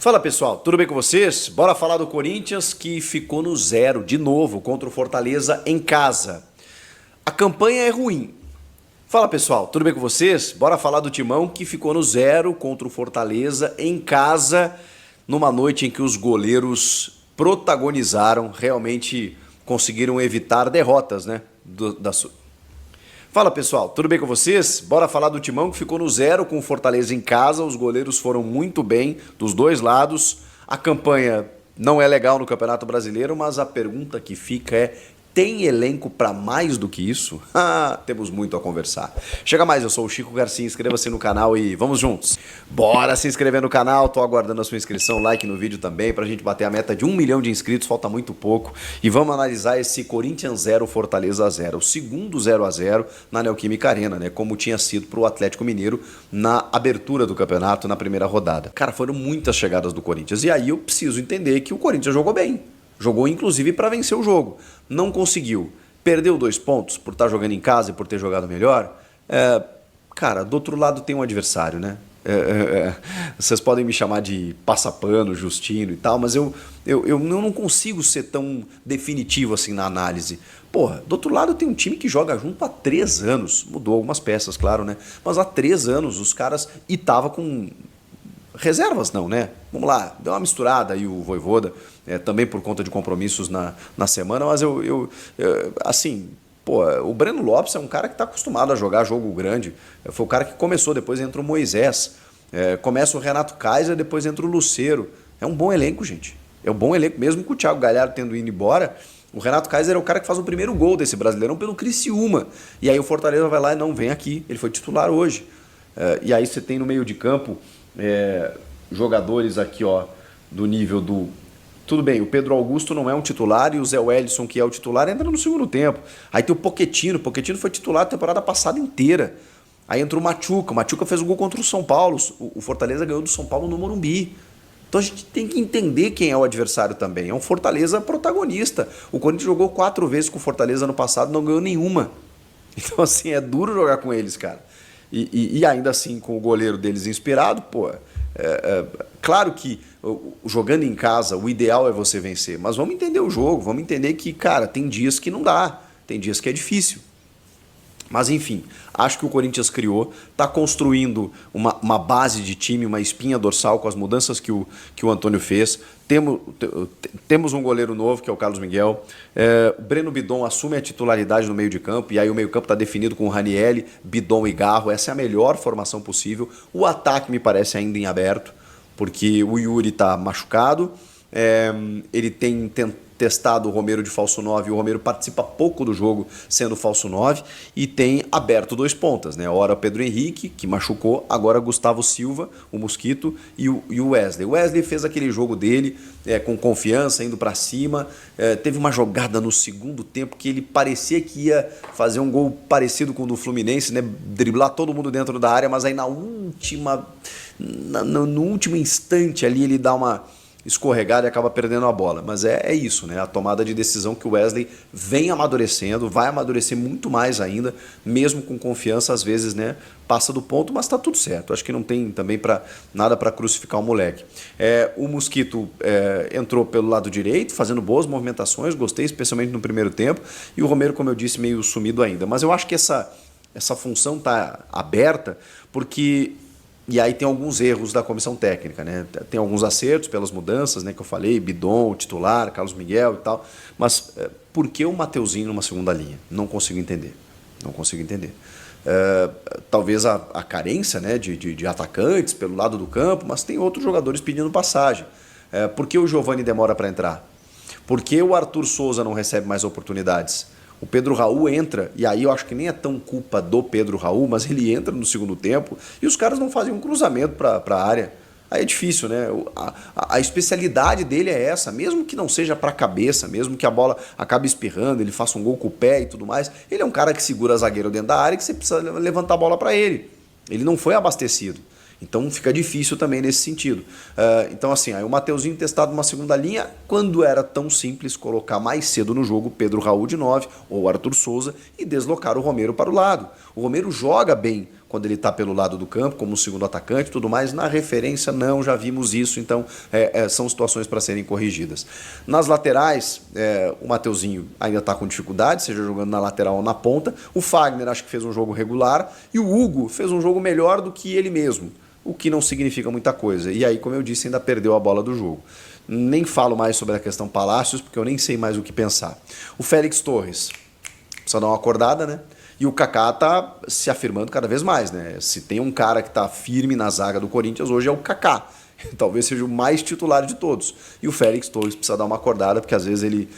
Fala pessoal, tudo bem com vocês? Bora falar do Corinthians que ficou no zero de novo contra o Fortaleza em casa. A campanha é ruim. Fala pessoal, tudo bem com vocês? Bora falar do Timão que ficou no zero contra o Fortaleza em casa, numa noite em que os goleiros protagonizaram, realmente conseguiram evitar derrotas, né? Fala pessoal, tudo bem com vocês? Bora falar do Timão que ficou no zero com o Fortaleza em casa, os goleiros foram muito bem dos dois lados. A campanha não é legal no Campeonato Brasileiro, mas a pergunta que fica é: tem elenco para mais do que isso? Temos muito a conversar. Chega mais, eu sou o Chico Garcia, inscreva-se no canal e vamos juntos. Bora se inscrever no canal, tô aguardando a sua inscrição, like no vídeo também, pra gente bater a meta de 1 milhão de inscritos, falta muito pouco. E vamos analisar esse Corinthians 0, Fortaleza 0, o segundo 0-0 na Neoquímica Arena, né? Como tinha sido pro Atlético Mineiro na abertura do campeonato, na primeira rodada. Cara, foram muitas chegadas do Corinthians, e aí eu preciso entender que o Corinthians jogou bem. Jogou inclusive para vencer o jogo. Não conseguiu. Perdeu 2 pontos por estar jogando em casa e por ter jogado melhor. Cara, do outro lado tem um adversário, né? Vocês podem me chamar de passapano, Justino e tal, mas eu não consigo ser tão definitivo assim na análise. Porra, do outro lado tem um time que joga junto há 3 anos. Mudou algumas peças, claro, né? Mas há 3 anos os caras... E tava com... reservas não, né? Vamos lá, deu uma misturada aí o Vojvoda, também por conta de compromissos na semana, mas assim, pô, o Breno Lopes é um cara que está acostumado a jogar jogo grande, foi o cara que começou, depois entra o Moisés, começa o Renato Kaiser, depois entra o Lucero, é um bom elenco, gente, é um bom elenco, mesmo com o Thiago Galhardo tendo ido embora. O Renato Kaiser é o cara que faz o primeiro gol desse Brasileirão pelo Criciúma, e aí o Fortaleza vai lá e não vem aqui, ele foi titular hoje, e aí você tem no meio de campo jogadores aqui, ó, do nível do... Tudo bem, o Pedro Augusto não é um titular e o Zé Wellison, que é o titular, entra no segundo tempo. Aí tem o Pochettino foi titular a temporada passada inteira. Aí entra o Machuca fez o gol contra o São Paulo, o Fortaleza ganhou do São Paulo no Morumbi. Então a gente tem que entender quem é o adversário também. É um Fortaleza protagonista. O Corinthians jogou 4 vezes com o Fortaleza no passado, não ganhou nenhuma. Então assim, é duro jogar com eles, cara. E ainda assim, com o goleiro deles inspirado, pô, claro que jogando em casa, o ideal é você vencer, mas vamos entender o jogo, vamos entender que, cara, tem dias que não dá, tem dias que é difícil. Mas enfim, acho que o Corinthians criou, está construindo uma base de time, uma espinha dorsal com as mudanças que o Antônio fez. Temos um goleiro novo, que é o Carlos Miguel. O Breno Bidon assume a titularidade no meio de campo, e aí o meio campo está definido com o Ranieri, Bidon e Garro. Essa é a melhor formação possível. O ataque me parece ainda em aberto, porque o Yuri está machucado. Ele tem testado o Romero de falso 9, o Romero participa pouco do jogo sendo falso 9 e tem aberto 2 pontas, né? Ora Pedro Henrique, que machucou, agora Gustavo Silva, o Mosquito e o Wesley. O Wesley fez aquele jogo dele com confiança, indo para cima, teve uma jogada no segundo tempo que ele parecia que ia fazer um gol parecido com o do Fluminense, né? Driblar todo mundo dentro da área, mas aí no último instante ali ele dá uma escorregada e acaba perdendo a bola, mas é isso, né? A tomada de decisão que o Wesley vem amadurecendo, vai amadurecer muito mais ainda, mesmo com confiança, às vezes, né? Passa do ponto, mas tá tudo certo. Acho que não tem também nada para crucificar o moleque. O Mosquito entrou pelo lado direito, fazendo boas movimentações, gostei, especialmente no primeiro tempo, e o Romero, como eu disse, meio sumido ainda. Mas eu acho que essa função tá aberta, porque... E aí tem alguns erros da comissão técnica, né? Tem alguns acertos pelas mudanças, né, que eu falei, Bidon, titular, Carlos Miguel e tal. Mas por que o Mateuzinho numa segunda linha? Não consigo entender. Não consigo entender. Talvez a carência, né, de atacantes pelo lado do campo, mas tem outros jogadores pedindo passagem. Por que o Giovani demora para entrar? Por que o Arthur Souza não recebe mais oportunidades? O Pedro Raul entra, e aí eu acho que nem é tão culpa do Pedro Raul, mas ele entra no segundo tempo e os caras não fazem um cruzamento para a área. Aí é difícil, né? A especialidade dele é essa, mesmo que não seja para a cabeça, mesmo que a bola acabe espirrando, ele faça um gol com o pé e tudo mais, ele é um cara que segura zagueiro dentro da área e que você precisa levantar a bola para ele. Ele não foi abastecido. Então fica difícil também nesse sentido. Então assim, aí o Mateuzinho testado numa segunda linha, quando era tão simples colocar mais cedo no jogo Pedro Raul de 9 ou Arthur Souza e deslocar o Romero para o lado. O Romero joga bem quando ele está pelo lado do campo, como um segundo atacante e tudo mais. Na referência, não, já vimos isso, então são situações para serem corrigidas. Nas laterais, o Mateuzinho ainda está com dificuldade, seja jogando na lateral ou na ponta. O Fagner acho que fez um jogo regular e o Hugo fez um jogo melhor do que ele mesmo, o que não significa muita coisa. E aí, como eu disse, ainda perdeu a bola do jogo. Nem falo mais sobre a questão Palácios, porque eu nem sei mais o que pensar. O Félix Torres precisa dar uma acordada, né? E o Kaká tá se afirmando cada vez mais, né? Se tem um cara que tá firme na zaga do Corinthians hoje é o Kaká. Talvez seja o mais titular de todos. E o Félix Torres precisa dar uma acordada, porque às vezes ele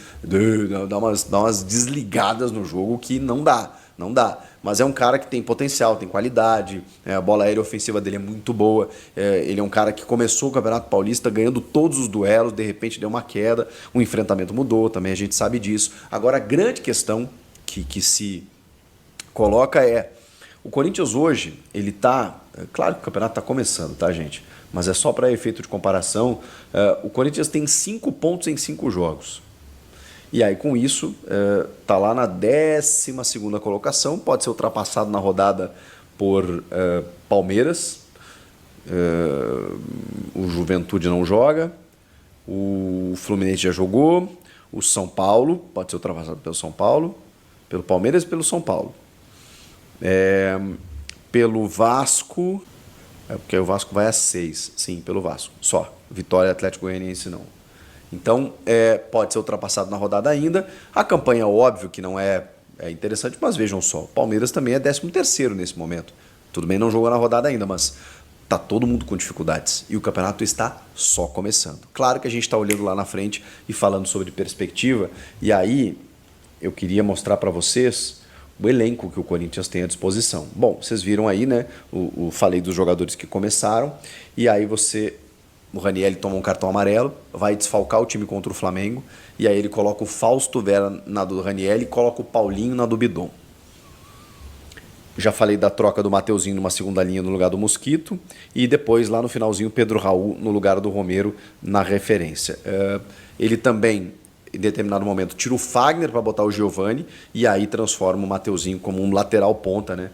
dá umas desligadas no jogo que não dá. Não dá. Mas é um cara que tem potencial, tem qualidade, a bola aérea ofensiva dele é muito boa. Ele é um cara que começou o Campeonato Paulista ganhando todos os duelos, de repente deu uma queda, o enfrentamento mudou, também a gente sabe disso. Agora a grande questão que se coloca o Corinthians hoje, ele tá, claro que o campeonato está começando, tá, gente? Mas é só para efeito de comparação, o Corinthians tem 5 pontos em 5 jogos. E aí com isso, tá lá na 12ª colocação, pode ser ultrapassado na rodada por Palmeiras, o Juventude não joga, o Fluminense já jogou, o São Paulo, pode ser ultrapassado pelo São Paulo, pelo Palmeiras e pelo São Paulo. Pelo Vasco, porque o Vasco vai a 6, sim, pelo Vasco, só. Vitória e Atlético Goianiense não. Então, pode ser ultrapassado na rodada ainda. A campanha, óbvio que não é interessante, mas vejam só, o Palmeiras também é 13º nesse momento. Tudo bem, não jogou na rodada ainda, mas tá todo mundo com dificuldades. E o campeonato está só começando. Claro que a gente está olhando lá na frente e falando sobre perspectiva, e aí eu queria mostrar para vocês o elenco que o Corinthians tem à disposição. Bom, vocês viram aí, né? Falei dos jogadores que começaram, e aí o Ranieri toma um cartão amarelo, vai desfalcar o time contra o Flamengo, e aí ele coloca o Fausto Vera na do Ranieri e coloca o Paulinho na do Bidon. Já falei da troca do Mateuzinho numa segunda linha no lugar do Mosquito, e depois lá no finalzinho Pedro Raul no lugar do Romero na referência. Ele também, em determinado momento, tira o Fagner para botar o Giovani e aí transforma o Mateuzinho como um lateral ponta, né?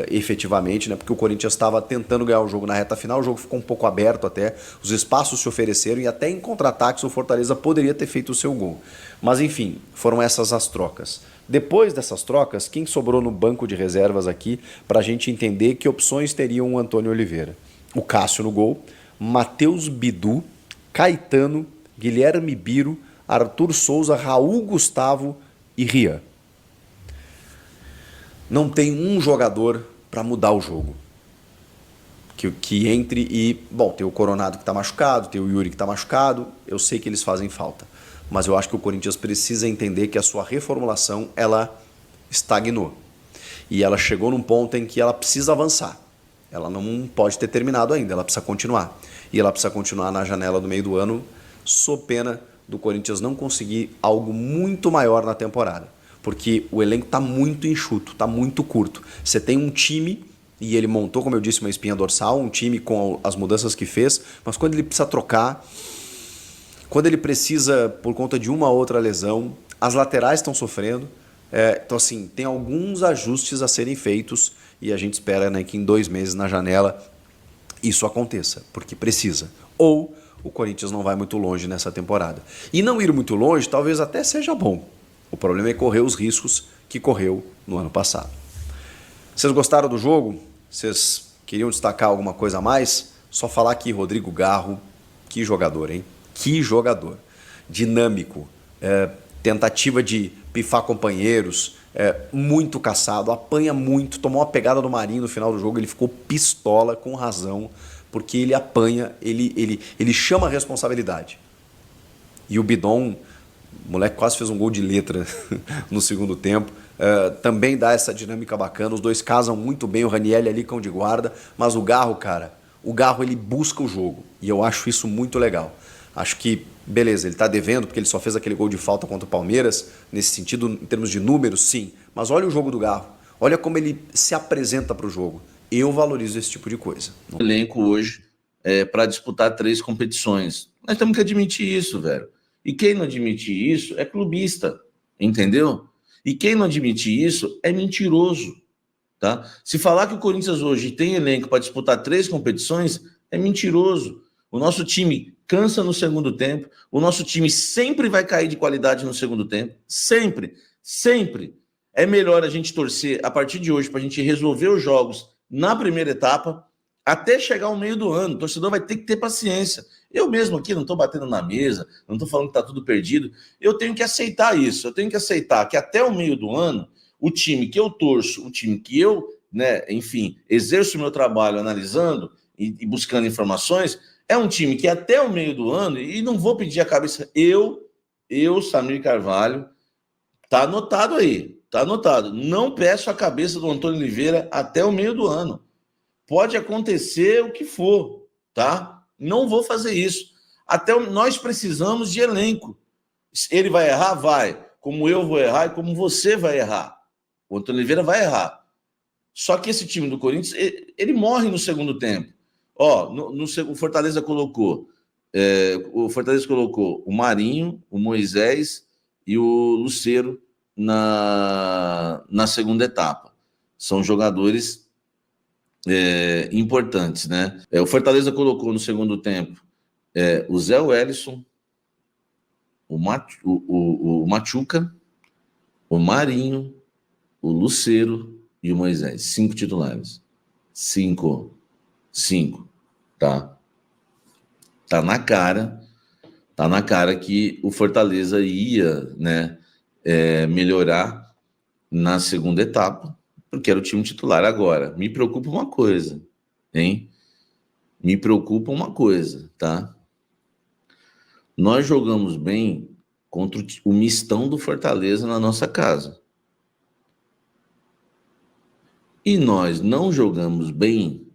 Efetivamente, né? Porque o Corinthians estava tentando ganhar o jogo na reta final, o jogo ficou um pouco aberto até, os espaços se ofereceram e até em contra-ataques o Fortaleza poderia ter feito o seu gol. Mas enfim, foram essas as trocas. Depois dessas trocas, quem sobrou no banco de reservas aqui para a gente entender que opções teriam o Antônio Oliveira? O Cássio no gol, Matheus Bidu, Caetano, Guilherme Biro, Arthur Souza, Raul Gustavo e Rian. Não tem um jogador para mudar o jogo. Que entre e... Bom, tem o Coronado que está machucado, tem o Yuri que está machucado, eu sei que eles fazem falta. Mas eu acho que o Corinthians precisa entender que a sua reformulação, ela estagnou. E ela chegou num ponto em que ela precisa avançar. Ela não pode ter terminado ainda, ela precisa continuar. E ela precisa continuar na janela do meio do ano, sob pena do Corinthians não conseguir algo muito maior na temporada. Porque o elenco está muito enxuto, está muito curto. Você tem um time, e ele montou, como eu disse, uma espinha dorsal, um time com as mudanças que fez, mas quando ele precisa trocar, quando ele precisa, por conta de uma ou outra lesão, as laterais estão sofrendo. Então, assim, tem alguns ajustes a serem feitos e a gente espera, né, que em 2 meses na janela isso aconteça, porque precisa. Ou o Corinthians não vai muito longe nessa temporada. E não ir muito longe talvez até seja bom. O problema é correr os riscos que correu no ano passado. Vocês gostaram do jogo? Vocês queriam destacar alguma coisa a mais? Só falar aqui, Rodrigo Garro, que jogador, hein? Que jogador. Dinâmico, tentativa de pifar companheiros, muito caçado, apanha muito, tomou uma pegada do Marinho no final do jogo, ele ficou pistola, com razão, porque ele apanha, ele chama a responsabilidade. E o Bidon, o moleque quase fez um gol de letra no segundo tempo, também dá essa dinâmica bacana, os dois casam muito bem, o Ranieri ali cão de guarda, mas o Garro, cara, ele busca o jogo, e eu acho isso muito legal. Acho que, beleza, ele está devendo porque ele só fez aquele gol de falta contra o Palmeiras, nesse sentido, em termos de números, sim, mas olha o jogo do Garro, olha como ele se apresenta para o jogo. Eu valorizo esse tipo de coisa. O elenco hoje para disputar 3 competições. Nós temos que admitir isso, velho. E quem não admite isso é clubista, entendeu? E quem não admite isso é mentiroso. Tá? Se falar que o Corinthians hoje tem elenco para disputar 3 competições, é mentiroso. O nosso time cansa no segundo tempo, o nosso time sempre vai cair de qualidade no segundo tempo, sempre, sempre. É melhor a gente torcer a partir de hoje para a gente resolver os jogos na primeira etapa, até chegar ao meio do ano. O torcedor vai ter que ter paciência. Eu mesmo aqui não estou batendo na mesa, não estou falando que está tudo perdido. Eu tenho que aceitar isso. Eu tenho que aceitar que até o meio do ano, o time que eu torço, o time que eu, enfim, exerço o meu trabalho analisando e buscando informações, é um time que até o meio do ano, e não vou pedir a cabeça, Samir Carvalho, tá anotado aí, tá anotado. Não peço a cabeça do Antônio Oliveira até o meio do ano. Pode acontecer o que for, tá? Não vou fazer isso. Nós precisamos de elenco. Ele vai errar? Vai. Como eu vou errar e como você vai errar. O Antônio Oliveira vai errar. Só que esse time do Corinthians, ele morre no segundo tempo. Ó, o Fortaleza colocou o Marinho, o Moisés e o Lucero na segunda etapa. São jogadores importantes, né? O Fortaleza colocou no segundo tempo o Zé Wellison, o Machuca, o Marinho, o Lucero e o Moisés. 5 titulares. 5. Tá na cara que o Fortaleza ia, melhorar na segunda etapa, porque era o time titular. Agora, me preocupa uma coisa, hein? Me preocupa uma coisa, tá? Nós jogamos bem contra o mistão do Fortaleza na nossa casa. E nós não jogamos bem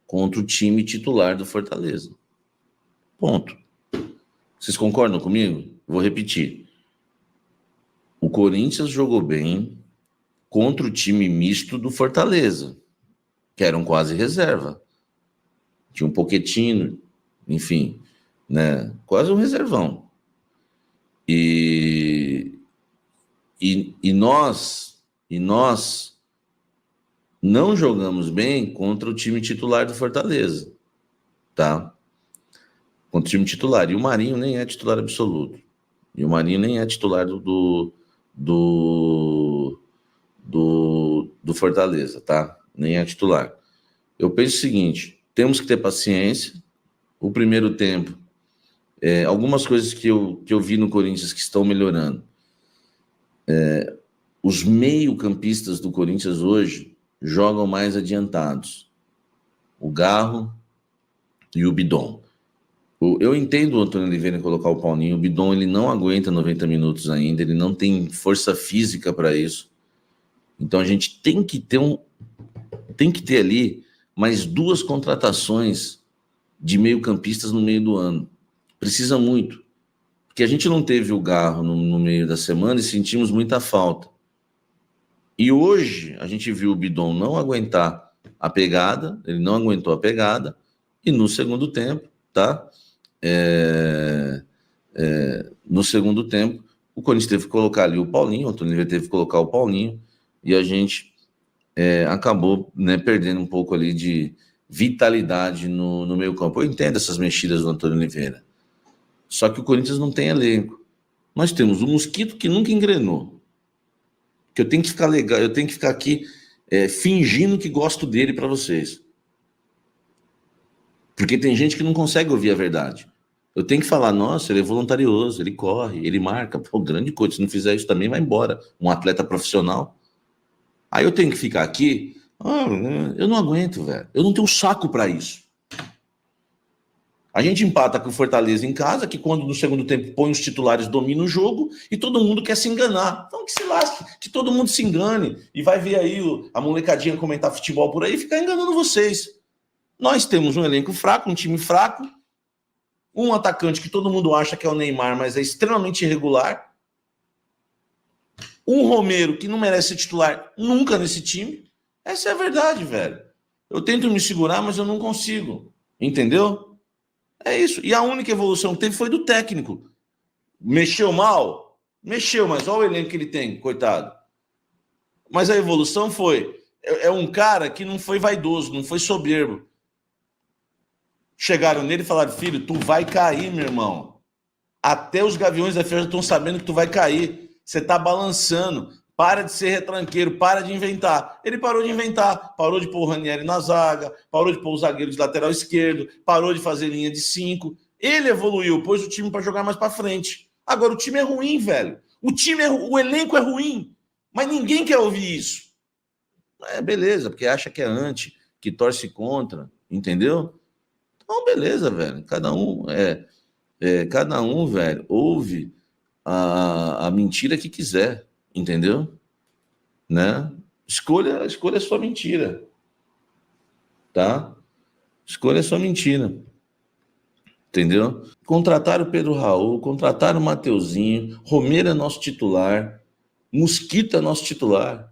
contra o time titular do Fortaleza. Ponto. Vocês concordam comigo? Vou repetir. O Corinthians jogou bem contra o time misto do Fortaleza, que eram quase reserva. Tinha um Pochettino, enfim, quase um reservão. E nós não jogamos bem contra o time titular do Fortaleza, tá? Contra o time titular. E o Marinho nem é titular absoluto. E o Marinho nem é titular do Fortaleza, tá? Nem é titular. Eu penso o seguinte, temos que ter paciência. O primeiro tempo, algumas coisas que eu vi no Corinthians que estão melhorando. Os meio-campistas do Corinthians hoje jogam mais adiantados. O Garro e o Bidon. Eu entendo o Antônio Oliveira em colocar o Paulinho. O Bidon, ele não aguenta 90 minutos ainda, ele não tem força física para isso. Então a gente tem que ter ali mais 2 contratações de meio-campistas no meio do ano. Precisa muito. Porque a gente não teve o Garro no meio da semana e sentimos muita falta. E hoje a gente viu o Bidon não aguentar a pegada, ele não aguentou a pegada, e no segundo tempo, tá? No segundo tempo, o Corinthians teve que colocar ali o Paulinho, o Antônio Oliveira teve que colocar o Paulinho, e a gente acabou perdendo um pouco ali de vitalidade no meio campo. Eu entendo essas mexidas do Antônio Oliveira. Só que o Corinthians não tem elenco. Nós temos o Mosquito que nunca engrenou. Que eu tenho que ficar legal, eu tenho que ficar aqui fingindo que gosto dele para vocês. Porque tem gente que não consegue ouvir a verdade. Eu tenho que falar, nossa, ele é voluntarioso, ele corre, ele marca. Pô, grande coisa, se não fizer isso também vai embora. Um atleta profissional. Aí eu tenho que ficar aqui, eu não aguento, velho. Eu não tenho saco para isso. A gente empata com o Fortaleza em casa, que quando no segundo tempo põe os titulares, domina o jogo, e todo mundo quer se enganar. Então que se lasque, que todo mundo se engane, e vai ver aí a molecadinha comentar futebol por aí e ficar enganando vocês. Nós temos um elenco fraco, um time fraco, um atacante que todo mundo acha que é o Neymar, mas é extremamente irregular, um Romero que não merece ser titular nunca nesse time. Essa é a verdade, velho. Eu tento me segurar, mas eu não consigo. Entendeu? É isso. E a única evolução que teve foi do técnico. Mexeu mal? Mexeu, mas olha o elenco que ele tem, coitado. Mas a evolução foi é um cara que não foi vaidoso, não foi soberbo. Chegaram nele e falaram, filho, tu vai cair, meu irmão. Até os Gaviões da Fiel estão sabendo que tu vai cair. Você tá balançando. Para de ser retranqueiro, para de inventar. Ele parou de inventar, parou de pôr o Ranieri na zaga, parou de pôr o zagueiro de lateral esquerdo, parou de fazer linha de 5. Ele evoluiu, pôs o time para jogar mais para frente. Agora, o time é ruim, velho. O elenco é ruim, mas ninguém quer ouvir isso. É, beleza, porque acha que é anti, que torce contra, entendeu? Então, beleza, velho. Cada um, velho, ouve a mentira que quiser, entendeu? Né? Escolha a sua mentira, tá? Escolha a sua mentira, entendeu? Contrataram o Pedro Raul, contrataram o Mateuzinho, Romero é nosso titular, Mosquito é nosso titular.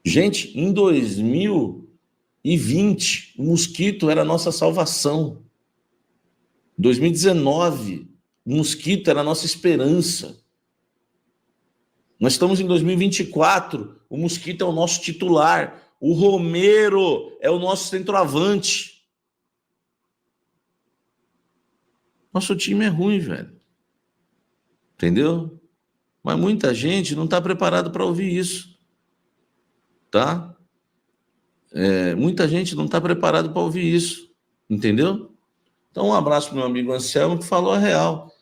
Gente, em 2020, o Mosquito era a nossa salvação. 2019, o Mosquito era a nossa esperança. Nós estamos em 2024, o Mosquito é o nosso titular, o Romero é o nosso centroavante. Nosso time é ruim, velho. Entendeu? Mas muita gente não está preparada para ouvir isso, tá? Muita gente não está preparada para ouvir isso, entendeu? Então, um abraço para meu amigo Anselmo, que falou a real.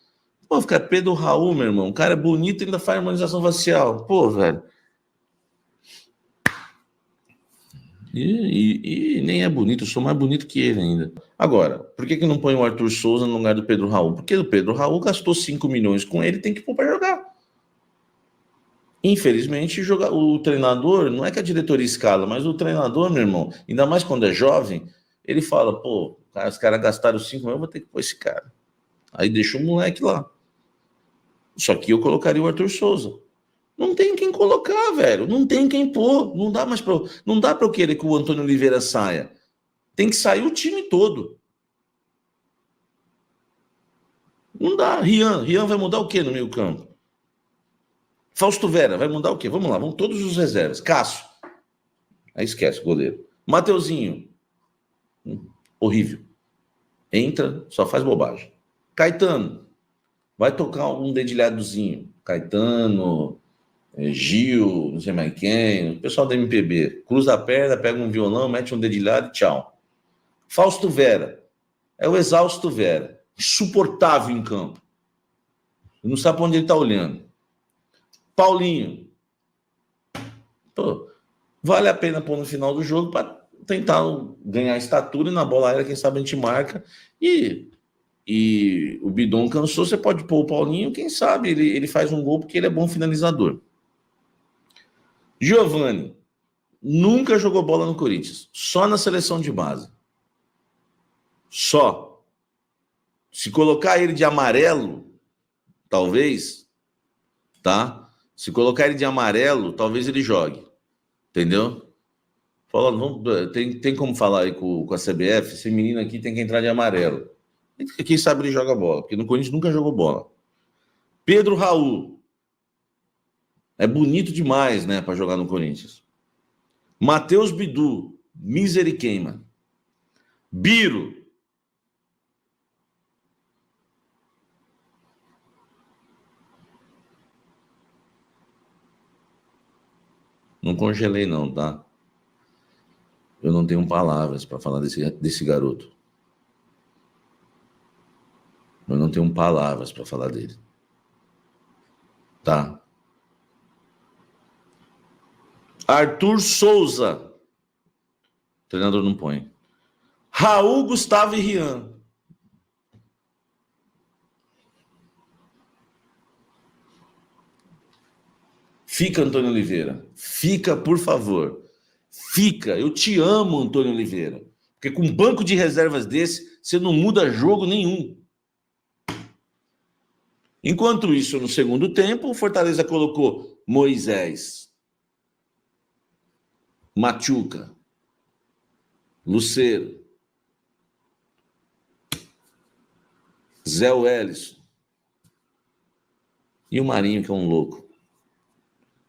Pô, fica Pedro Raul, meu irmão. O cara é bonito e ainda faz harmonização facial. Pô, velho. E nem é bonito, eu sou mais bonito que ele ainda. Agora, por que não põe o Arthur Souza no lugar do Pedro Raul? Porque o Pedro Raul gastou 5 milhões com ele, tem que pôr para jogar. Infelizmente, o treinador, não é que a diretoria escala, mas o treinador, meu irmão, ainda mais quando é jovem, ele fala, pô, os caras gastaram 5 milhões, eu vou ter que pôr esse cara. Aí deixa o moleque lá. Só que eu colocaria o Arthur Souza. Não tem quem colocar, velho. Não tem quem pôr. Não dá mais para. Não dá para eu querer que o Antônio Oliveira saia. Tem que sair o time todo. Não dá. Rian vai mudar o quê no meio campo? Fausto Vera vai mudar o quê? Vamos lá, vamos todos os reservas. Cássio. Aí esquece, goleiro. Mateuzinho. Horrível. Entra, só faz bobagem. Caetano. Vai tocar um dedilhadozinho. Caetano, Gil, não sei mais quem, o pessoal da MPB. Cruza a perna, pega um violão, mete um dedilhado e tchau. Fausto Vera. É o exausto Vera. Insuportável em campo. Não sabe para onde ele está olhando. Paulinho. Pô, vale a pena pôr no final do jogo para tentar ganhar estatura e na bola aérea, quem sabe a gente marca. E o Bidon cansou, você pode pôr o Paulinho, quem sabe ele faz um gol porque ele é bom finalizador. Giovani nunca jogou bola no Corinthians, só na seleção de base. Só. Se colocar ele de amarelo, talvez, tá? Se colocar ele de amarelo, talvez ele jogue. Entendeu? Falando, tem como falar aí com a CBF? Esse menino aqui tem que entrar de amarelo. Quem sabe ele joga bola, porque no Corinthians nunca jogou bola. Pedro Raul. É bonito demais, né, para jogar no Corinthians. Matheus Bidu. Miseriqueima. Biro. Não congelei não, tá? Eu não tenho palavras para falar desse garoto. Eu não tenho palavras para falar dele. Tá? Arthur Souza. O treinador não põe. Raul, Gustavo e Rian. Fica, Antônio Oliveira. Fica, por favor. Fica. Eu te amo, Antônio Oliveira. Porque com um banco de reservas desse, você não muda jogo nenhum. Enquanto isso, no segundo tempo, o Fortaleza colocou Moisés, Machuca, Lucero, Zé Wellison e o Marinho, que é um louco.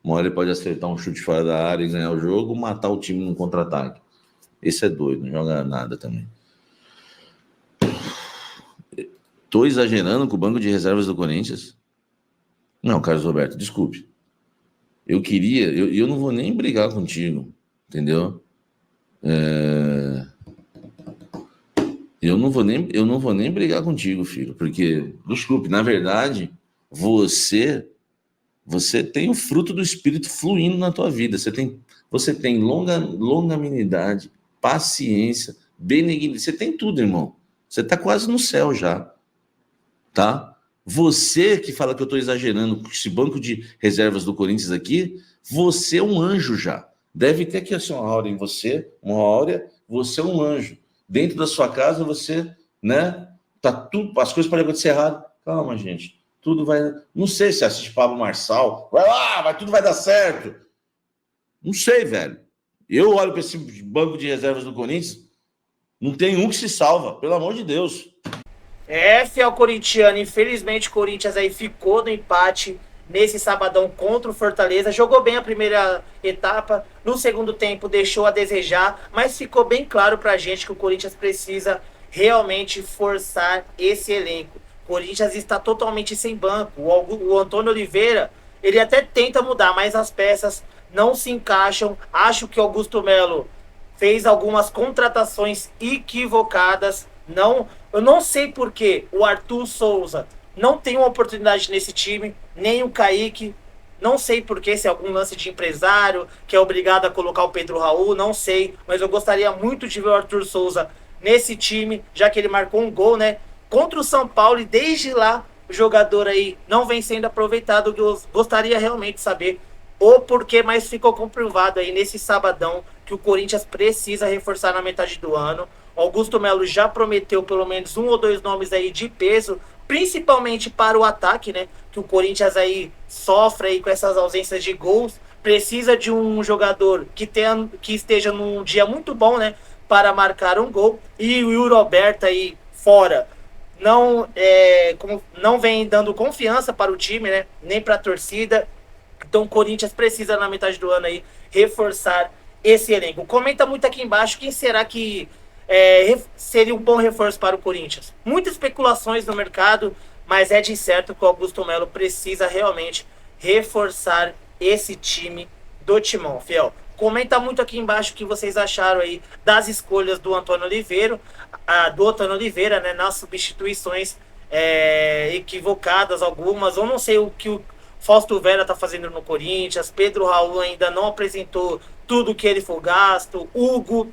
Uma hora ele pode acertar um chute fora da área e ganhar o jogo, matar o time num contra-ataque. Esse é doido, não joga nada também. Tô exagerando com o banco de reservas do Corinthians? Não, Carlos Roberto, desculpe. Eu não vou nem brigar contigo, entendeu? Eu não vou nem brigar contigo, filho, porque, desculpe, na verdade, você tem o fruto do Espírito fluindo na tua vida. Você tem longanimidade, paciência, benignidade. Você tem tudo, irmão. Você está quase no céu já, tá? Você que fala que eu estou exagerando com esse banco de reservas do Corinthians aqui, você é um anjo já. Deve ter aqui assim, uma áurea em você, uma áurea, você é um anjo. Dentro da sua casa, você, né? Tá tudo, as coisas podem acontecer errado. Calma, gente. Tudo vai. Não sei se assiste Pablo Marçal. Vai lá, tudo vai dar certo. Não sei, velho. Eu olho para esse banco de reservas do Corinthians, não tem um que se salva, pelo amor de Deus. Fiel corintiano, infelizmente o Corinthians aí ficou no empate nesse sabadão contra o Fortaleza. Jogou bem a primeira etapa, no segundo tempo deixou a desejar, mas ficou bem claro pra gente que o Corinthians precisa realmente forçar esse elenco. O Corinthians está totalmente sem banco. O Antônio Oliveira, ele até tenta mudar, mas as peças não se encaixam. Acho que o Augusto Melo fez algumas contratações equivocadas. Eu não sei por que o Arthur Souza não tem uma oportunidade nesse time, nem o Kaique. Não sei por que, se é algum lance de empresário que é obrigado a colocar o Pedro Raul, não sei. Mas eu gostaria muito de ver o Arthur Souza nesse time, já que ele marcou um gol, né, contra o São Paulo, e desde lá o jogador aí não vem sendo aproveitado. Eu gostaria realmente de saber o porquê, mas ficou comprovado aí nesse sabadão que o Corinthians precisa reforçar na metade do ano. Augusto Melo já prometeu pelo menos 1 ou 2 nomes aí de peso, principalmente para o ataque, né? Que o Corinthians aí sofre aí com essas ausências de gols. Precisa de um jogador que esteja num dia muito bom, né? Para marcar um gol. E o Yuri Alberto aí fora não vem dando confiança para o time, né? Nem para a torcida. Então o Corinthians precisa na metade do ano aí reforçar esse elenco. Comenta muito aqui embaixo quem será que seria um bom reforço para o Corinthians. Muitas especulações no mercado, mas é de certo que o Augusto Melo precisa realmente reforçar esse time do Timão, fiel. Comenta muito aqui embaixo o que vocês acharam aí das escolhas do Antônio Oliveira, né, nas substituições equivocadas algumas. Eu não sei o que o Fausto Vera tá fazendo no Corinthians. Pedro Raul ainda não apresentou tudo que ele foi gasto. Hugo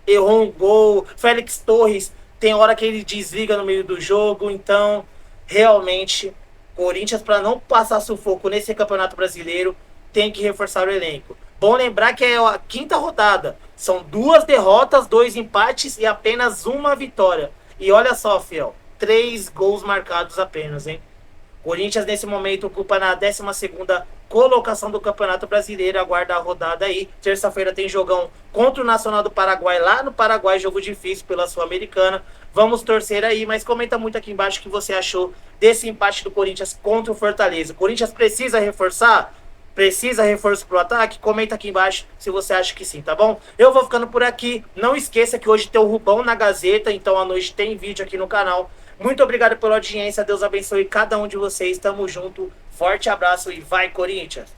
errou um gol. Félix Torres tem hora que ele desliga no meio do jogo. Então, realmente, Corinthians, para não passar sufoco nesse Campeonato Brasileiro, tem que reforçar o elenco. Bom lembrar que é a 5ª rodada. São 2 derrotas, 2 empates e apenas 1 vitória. E olha só, fiel, 3 gols marcados apenas, hein? Corinthians, nesse momento, ocupa na 12ª colocação do Campeonato Brasileiro. Aguarda a rodada aí. Terça-feira tem jogão contra o Nacional do Paraguai, lá no Paraguai, jogo difícil pela Sul-Americana. Vamos torcer aí, mas comenta muito aqui embaixo o que você achou desse empate do Corinthians contra o Fortaleza. O Corinthians precisa reforçar? Precisa reforço pro ataque? Comenta aqui embaixo se você acha que sim, tá bom? Eu vou ficando por aqui. Não esqueça que hoje tem o Rubão na Gazeta, então à noite tem vídeo aqui no canal. Muito obrigado pela audiência, Deus abençoe cada um de vocês, tamo junto, forte abraço e vai Corinthians!